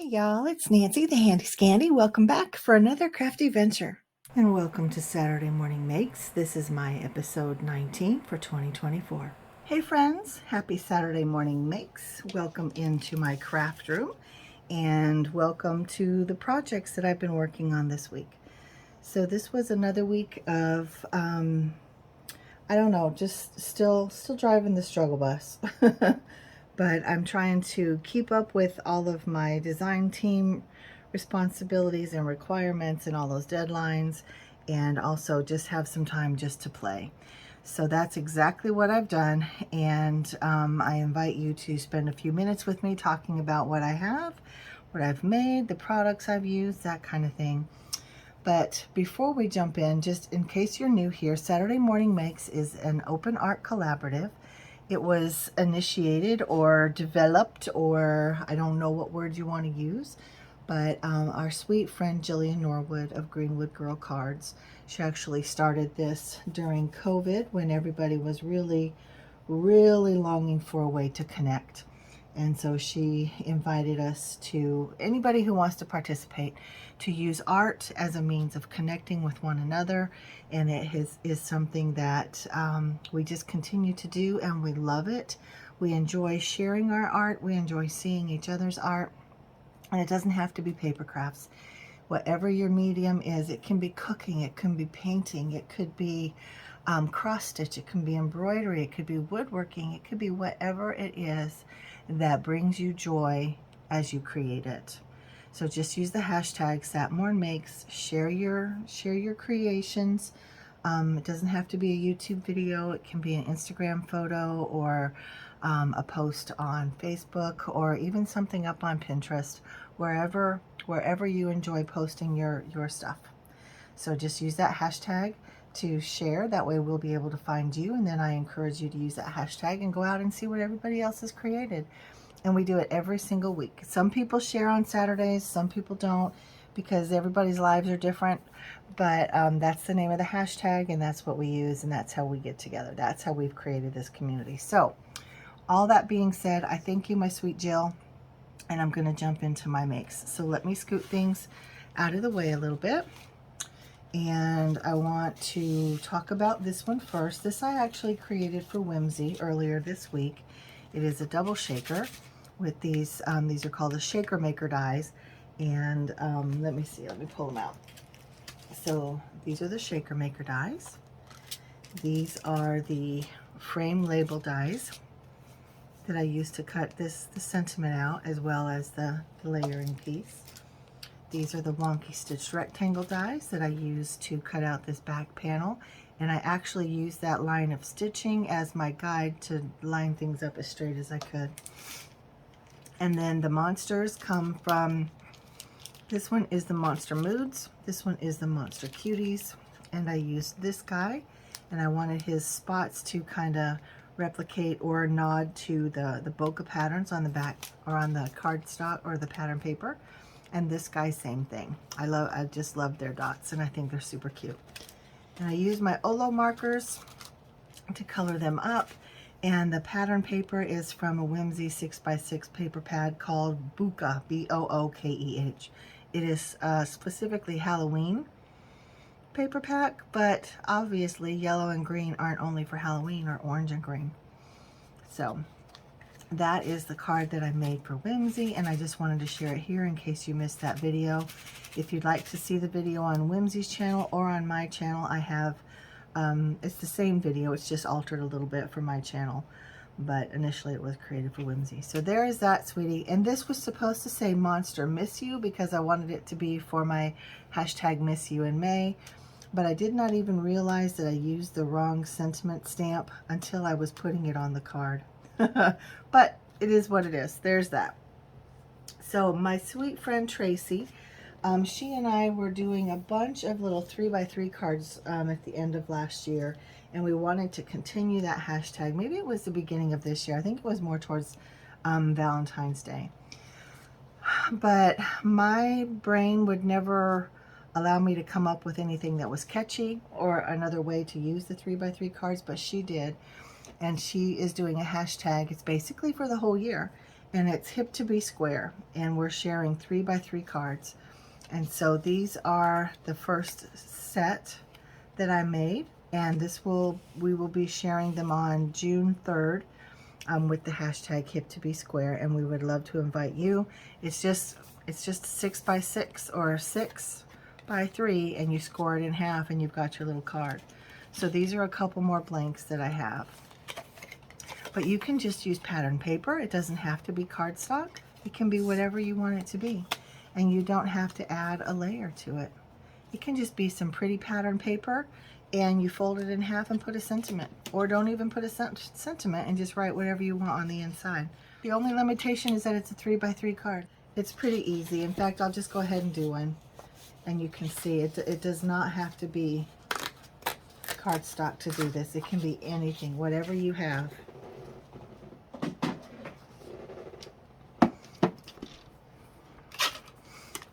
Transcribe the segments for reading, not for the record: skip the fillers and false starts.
Hey y'all, it's Nancy the Handy Scandy. Welcome back for another crafty venture. And welcome to Saturday Morning Makes. This is my episode 19 for 2024. Hey friends, happy Saturday Morning Makes. Welcome into my craft room and welcome to the projects that I've been working on this week. So this was another week of, I don't know, just still driving the struggle bus. But I'm trying to keep up with all of my design team responsibilities and requirements and all those deadlines, and also just have some time just to play. So that's exactly what I've done, and I invite you to spend a few minutes with me talking about what I have, what I've made, the products I've used, that kind of thing. But before we jump in, just in case you're new here, Saturday Morning Makes is an open art collaborative. It was initiated or developed, or I don't know what word you want to use, but our sweet friend Jillian Norwood of Greenwood Girl Cards, she actually started this during COVID when everybody was really longing for a way to connect. And so she invited us, to anybody who wants to participate, to use art as a means of connecting with one another. And it is something that we just continue to do, and we love it. We enjoy sharing our art. We enjoy seeing each other's art. And it doesn't have to be paper crafts. Whatever your medium is, it can be cooking, it can be painting, it could be cross stitch, it can be embroidery, it could be woodworking, it could be whatever it is that brings you joy as you create it. So just use the hashtag SatMornMakes, share your creations. It doesn't have to be a YouTube video, it can be an Instagram photo, or a post on Facebook, or even something up on Pinterest, wherever you enjoy posting your stuff. So just use that hashtag to share. That way we'll be able to find you, and then I encourage you to use that hashtag and go out and see what everybody else has created. And we do it every single week. Some people share on Saturdays, some people don't, because everybody's lives are different. But that's the name of the hashtag, and that's what we use, and that's how we get together. That's how we've created this community. So all that being said, I thank you, my sweet Jill, and I'm going to jump into my makes. So let me scoot things out of the way a little bit. And I want to talk about this one first. This I actually created for Whimsy earlier this week. It is a double shaker with these are called the Shaker Maker dies. And let me see, let me pull them out. So these are the Shaker Maker dies. These are the frame label dies that I used to cut the sentiment out, as well as the layering piece. These are the wonky stitched rectangle dies that I use to cut out this back panel, and I actually used that line of stitching as my guide to line things up as straight as I could. And then the monsters come from, this one is the Monster Moods, this one is the Monster Cuties, and I used this guy, and I wanted his spots to kind of replicate or nod to the BOOkeh patterns on the back, or on the cardstock or the pattern paper. And this guy, same thing. I just love their dots, and I think they're super cute. And I use my Olo markers to color them up. And the pattern paper is from a Whimsy 6x6 paper pad called BOOkeh, B-O-O-K-E-H. It is specifically Halloween paper pack, but obviously yellow and green aren't only for Halloween, or orange and green. So that is the card that I made for Whimsy, and I just wanted to share it here in case you missed that video. If you'd like to see the video on Whimsy's channel or on my channel, I have, it's the same video, it's just altered a little bit for my channel, but initially it was created for Whimsy. So there is that, sweetie. And this was supposed to say Monster Miss You, because I wanted it to be for my hashtag Miss You in May, but I did not even realize that I used the wrong sentiment stamp until I was putting it on the card. But it is what it is. There's that. So my sweet friend Tracy, she and I were doing a bunch of little 3x3 cards at the end of last year, and we wanted to continue that hashtag. Maybe it was the beginning of this year. I think it was more towards Valentine's Day. But my brain would never allow me to come up with anything that was catchy or another way to use the 3x3 cards, but she did. And she is doing a hashtag. It's basically for the whole year, and it's hip to be square, and we're sharing 3x3 cards. And so these are the first set that I made, and we will be sharing them on June 3rd with the hashtag hip to be square, and we would love to invite you. It's just 6x6 or 6x3, and you score it in half and you've got your little card. So these are a couple more blanks that I have. But you can just use pattern paper. It doesn't have to be cardstock. It can be whatever you want it to be. And you don't have to add a layer to it. It can just be some pretty pattern paper, and you fold it in half and put a sentiment. Or don't even put a sentiment and just write whatever you want on the inside. The only limitation is that it's a 3x3 card. It's pretty easy. In fact, I'll just go ahead and do one. And you can see it does not have to be cardstock to do this. It can be anything, whatever you have.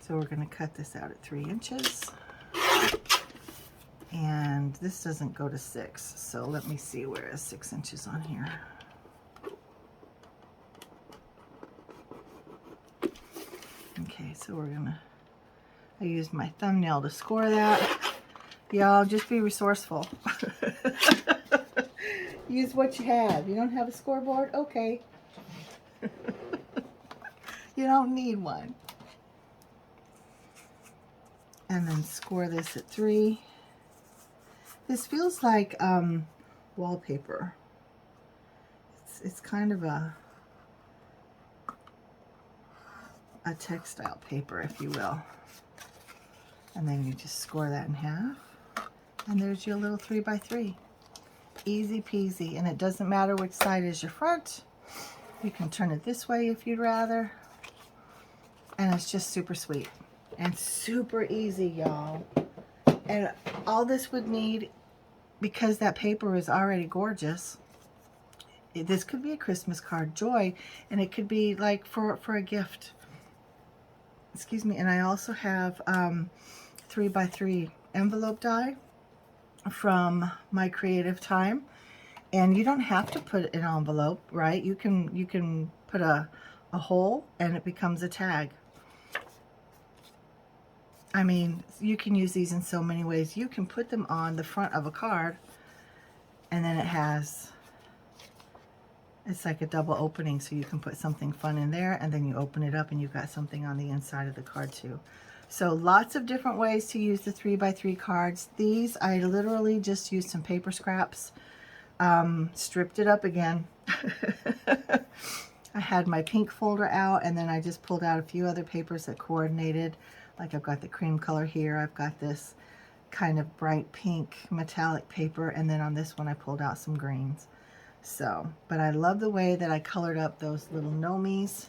So we're going to cut this out at 3 inches. And this doesn't go to 6. So let me see, where is 6 inches on here? Okay, so I used my thumbnail to score that. Y'all, just be resourceful. Use what you have. You don't have a scoreboard? Okay. You don't need one. And then score this at 3. This feels like wallpaper. It's kind of a textile paper, if you will. And then you just score that in half. And there's your little 3x3. Easy peasy. And it doesn't matter which side is your front. You can turn it this way if you'd rather. And it's just super sweet. And super easy, y'all. And all this would need, because that paper is already gorgeous, this could be a Christmas card, joy, and it could be like for a gift. Excuse me. And I also have 3x3 envelope die from my creative time. And you don't have to put an envelope, right? You can put a hole and it becomes a tag. I mean, you can use these in so many ways. You can put them on the front of a card, and then it's like a double opening, so you can put something fun in there, and then you open it up and you've got something on the inside of the card too. So lots of different ways to use the 3x3 cards. These, I literally just used some paper scraps, stripped it up again. I had my pink folder out, and then I just pulled out a few other papers that coordinated. Like I've got the cream color here, I've got this kind of bright pink metallic paper, and then on this one I pulled out some greens. So, but I love the way that I colored up those little gnomies.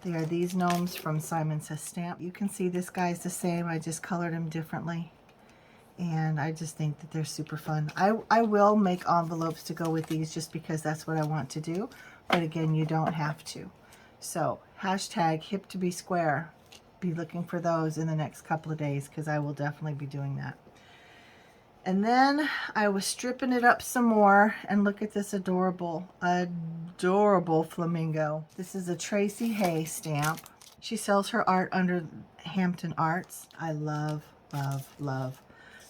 They are these gnomes from Simon Says Stamp. You can see this guy's the same, I just colored him differently. And I just think that they're super fun. I will make envelopes to go with these just because that's what I want to do. But again, you don't have to. So, hashtag hip to be square. Be looking for those in the next couple of days, because I will definitely be doing that. And then I was stripping it up some more, and look at this adorable flamingo. This is a Tracy Hay stamp. She sells her art under Hampton Arts. I love, love, love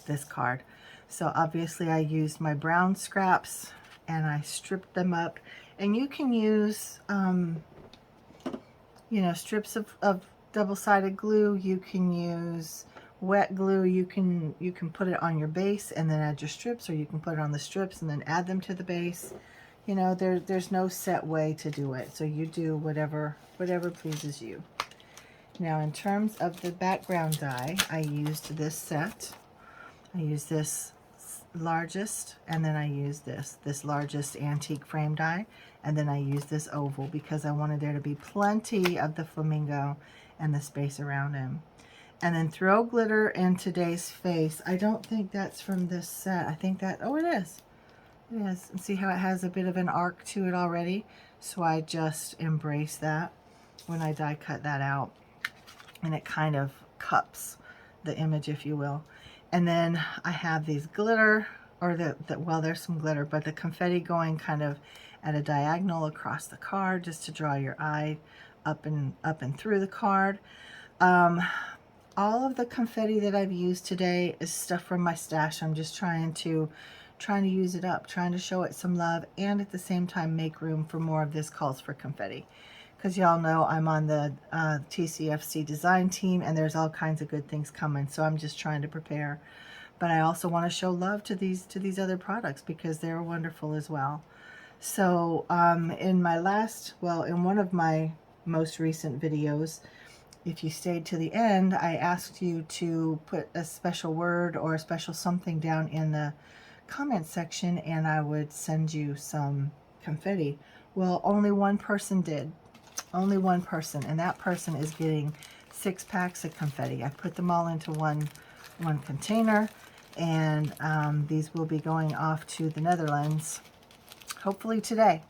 this card. So obviously I used my brown scraps and I stripped them up, and you can use you know, strips of double-sided glue. You can use wet glue. You can put it on your base and then add your strips, or you can put it on the strips and then add them to the base. You know, there's no set way to do it, so you do whatever pleases you. Now, in terms of the background die, I used this set. I used this largest, and then I used this largest antique frame die, and then I used this oval because I wanted there to be plenty of the flamingo and the space around him. And then throw glitter in today's face. I don't think that's from this set. I think that, oh, it is. It is. And see how it has a bit of an arc to it already? So I just embrace that when I die cut that out. And it kind of cups the image, if you will. And then I have these glitter, or well, there's some glitter, but the confetti going kind of at a diagonal across the card just to draw your eye up and through the card. All of the confetti that I've used today is stuff from my stash. I'm just trying to use it up, trying to show it some love, and at the same time make room for more of this calls for confetti. Because y'all know I'm on the TCFC design team, and there's all kinds of good things coming, so I'm just trying to prepare. But I also want to show love to these other products because they're wonderful as well. So in one of my most recent videos, if you stayed to the end, I asked you to put a special word or a special something down in the comment section, and I would send you some confetti. Well, only one person did. Only one person, and that person is getting 6 packs of confetti. I put them all into one container, and these will be going off to the Netherlands hopefully today.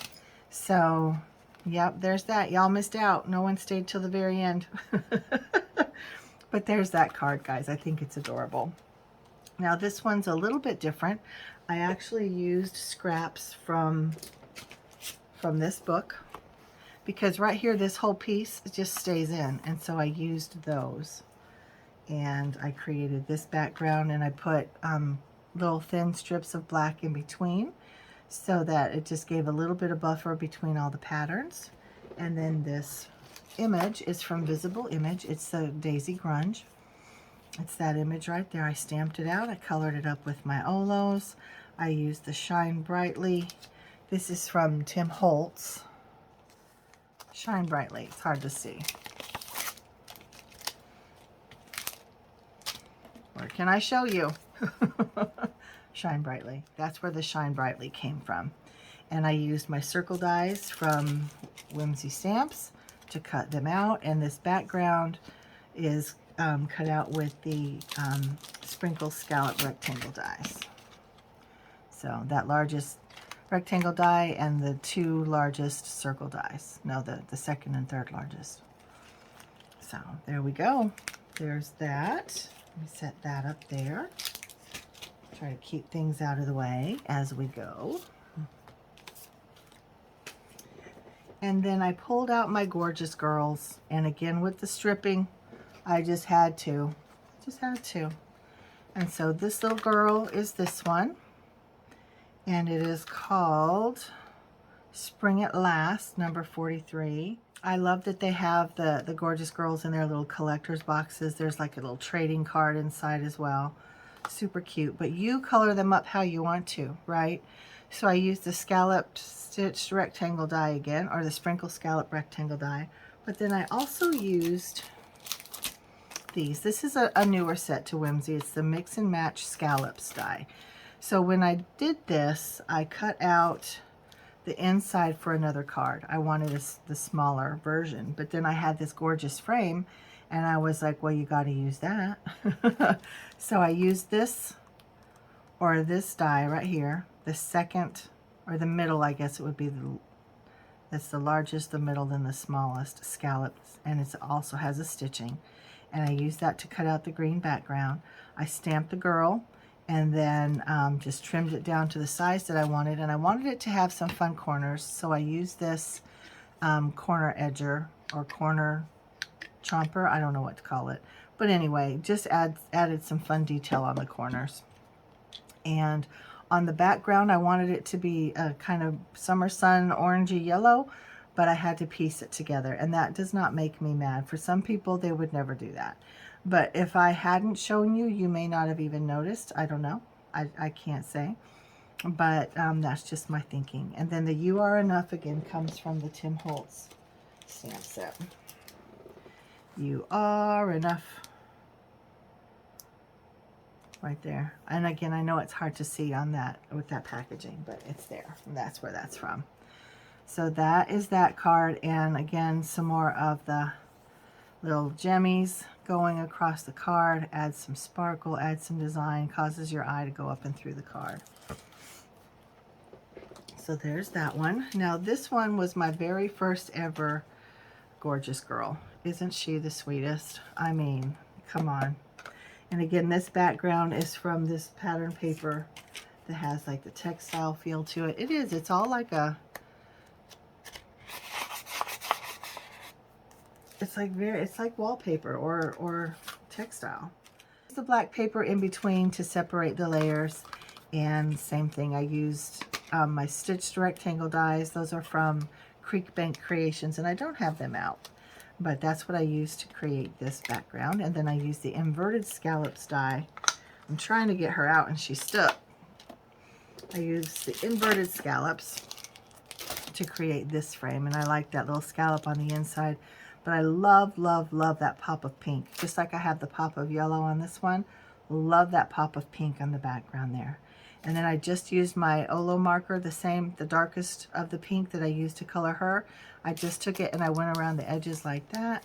So yep, there's that. Y'all missed out. No one stayed till the very end. But there's that card, guys. I think it's adorable. Now this one's a little bit different. I actually used scraps from this book, because right here this whole piece just stays in, and so I used those, and I created this background, and I put little thin strips of black in between so that it just gave a little bit of buffer between all the patterns. And then this image is from Visible Image. It's the Daisy Grunge. It's that image right there. I stamped it out. I colored it up with my Olos. I used the Shine Brightly. This is from Tim Holtz. Shine Brightly. It's hard to see. Or can I show you? Shine Brightly. That's where the Shine Brightly came from. And I used my circle dies from Whimsy Stamps to cut them out. And this background is cut out with the Sprinkle Scallop rectangle dies. So that largest rectangle die and the 2 largest circle dies. No, the second and third largest. So there we go. There's that. Let me set that up there. Try to keep things out of the way as we go. And then I pulled out my Gorjuss girls, and again with the stripping, I just had to. And so this little girl is this one, and it is called Spring at Last, number 43. I love that they have the Gorjuss girls in their little collector's boxes. There's like a little trading card inside as well. Super cute, but you color them up how you want to, right? So I used the scalloped stitched rectangle die again, or the Sprinkle Scallop rectangle die, but then I also used these. This is a newer set to Whimsy. It's the Mix and Match Scallops die. So when I did this, I cut out the inside for another card. I wanted the smaller version, but then I had this gorgeous frame, and I was like, well, you got to use that. So I used this, or this die right here, the second, or the middle, I guess it would be that's the largest, the middle, then the smallest scallops, and it also has a stitching. And I used that to cut out the green background. I stamped the girl, and then just trimmed it down to the size that I wanted, and I wanted it to have some fun corners, so I used this corner edger, or corner chomper, I don't know what to call it, but anyway, just added some fun detail on the corners. And on the background, I wanted it to be a kind of summer sun orangey yellow, but I had to piece it together, and that does not make me mad. For some people, they would never do that. But if I hadn't shown you, you may not have even noticed. I don't know. I can't say. But that's just my thinking. And then the You Are Enough again comes from the Tim Holtz stamp set. You are enough. Right there. And again, I know it's hard to see on that with that packaging, but it's there. And that's where that's from. So that is that card. And again, some more of the little gemmies going across the card. Add some sparkle, add some design, causes your eye to go up and through the card. So there's that one. Now this one was my very first ever Gorjuss girl. Isn't she the sweetest? I mean, come on. And again, this background is from this pattern paper that has like the textile feel to it. It's all like a it's like wallpaper or textile. The black paper in between to separate the layers, and same thing, I used my stitched rectangle dies. Those are from Creek Bank Creations, and I don't have them out, but that's what I used to create this background. And then I used the inverted scallops die. I'm trying to get her out and she's stuck. I used the inverted scallops to create this frame, and I like that little scallop on the inside. But I love, love, love that pop of pink. Just like I have the pop of yellow on this one, love that pop of pink on the background there. And then I just used my Olo marker, the darkest of the pink that I used to color her. I just took it and I went around the edges like that,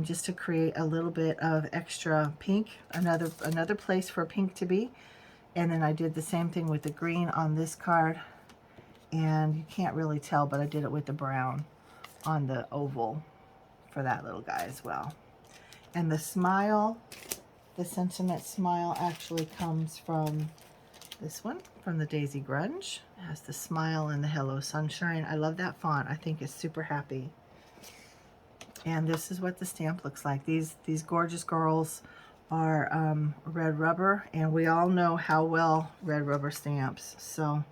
just to create a little bit of extra pink, another place for pink to be. And then I did the same thing with the green on this card. And you can't really tell, but I did it with the brown on the oval for that little guy as well. And the smile, the sentiment smile, actually comes from this one, from the Daisy Grunge. It has the smile and the hello sunshine. I love that font. I think it's super happy. And this is what the stamp looks like. These gorgeous girls are red rubber, and we all know how well red rubber stamps, so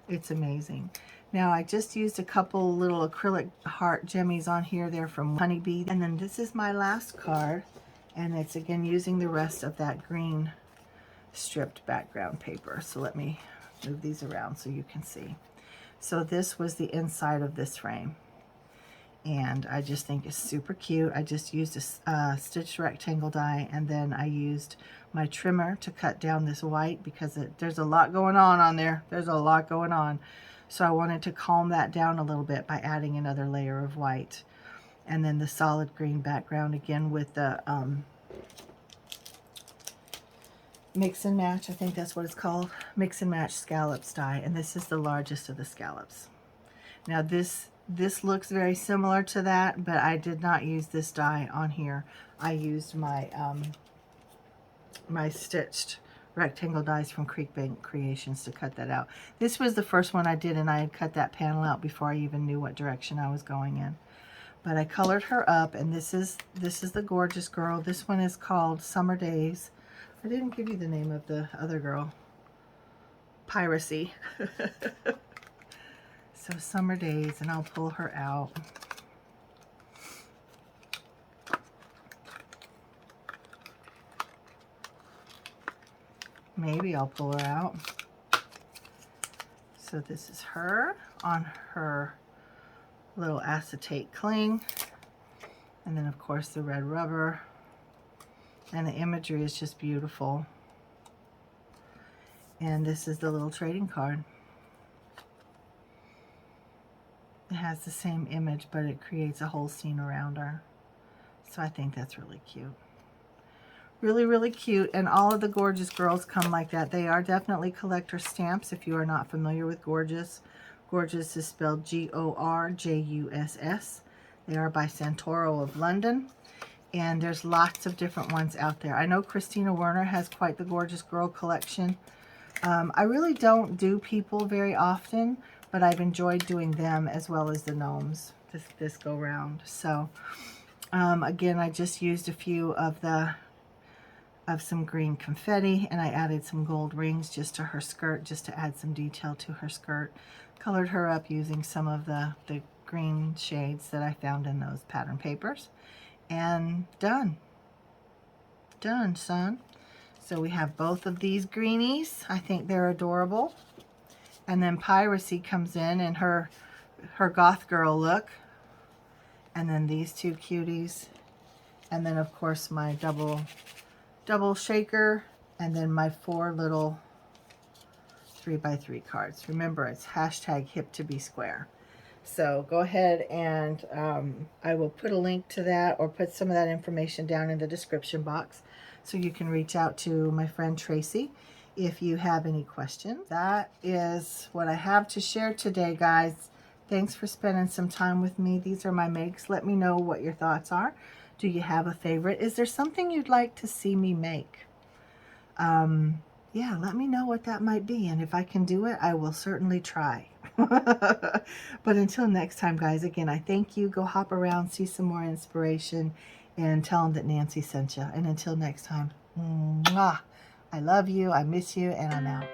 it's amazing. Now I just used a couple little acrylic heart jemmies on here. They're from Honeybee. And then this is my last card, and it's again using the rest of that green stripped background paper. So let me move these around so you can see. So this was the inside of this frame, and I just think it's super cute. I just used a stitched rectangle die, and then I used my trimmer to cut down this white because there's a lot going on there. There's a lot going on. So I wanted to calm that down a little bit by adding another layer of white. And then the solid green background again with the mix and match, I think that's what it's called, mix and match scallops die. And this is the largest of the scallops. Now this looks very similar to that, but I did not use this die on here. I used my my stitched rectangle dies from Creek Bank Creations to cut that out. This was the first one I did, and I had cut that panel out before I even knew what direction I was going in. But I colored her up, and this is the gorgeous girl. This one is called Summer Days. I didn't give you the name of the other girl. Piracy. So Summer Days, and I'll pull her out. Maybe I'll pull her out. So this is her on her little acetate cling. And then of course the red rubber. And the imagery is just beautiful. And this is the little trading card. It has the same image, but it creates a whole scene around her. So I think that's really cute. Really, really cute, and all of the Gorjuss girls come like that. They are definitely collector stamps if you are not familiar with Gorjuss. Gorjuss is spelled Gorjuss. They are by Santoro of London, and there's lots of different ones out there. I know Christina Werner has quite the Gorjuss girl collection. I really don't do people very often, but I've enjoyed doing them as well as the gnomes this go round. So again, I just used a few of some green confetti, and I added some gold rings just to her skirt, just to add some detail to her skirt. Colored her up using some of the green shades that I found in those pattern papers. And done. Done, son. So we have both of these greenies. I think they're adorable. And then Piracy comes in her goth girl look. And then these two cuties. And then of course my double shaker, and then my 4 little 3x3 cards. Remember, it's hashtag hip to be square. So go ahead and I will put a link to that, or put some of that information down in the description box, so you can reach out to my friend Tracy if you have any questions. That is what I have to share today, guys. Thanks for spending some time with me. These are my makes. Let me know what your thoughts are. Do you have a favorite? Is there something you'd like to see me make? Yeah, let me know what that might be. And if I can do it, I will certainly try. But until next time, guys, again, I thank you. Go hop around, see some more inspiration, and tell them that Nancy sent you. And until next time, mwah, I love you, I miss you, and I'm out.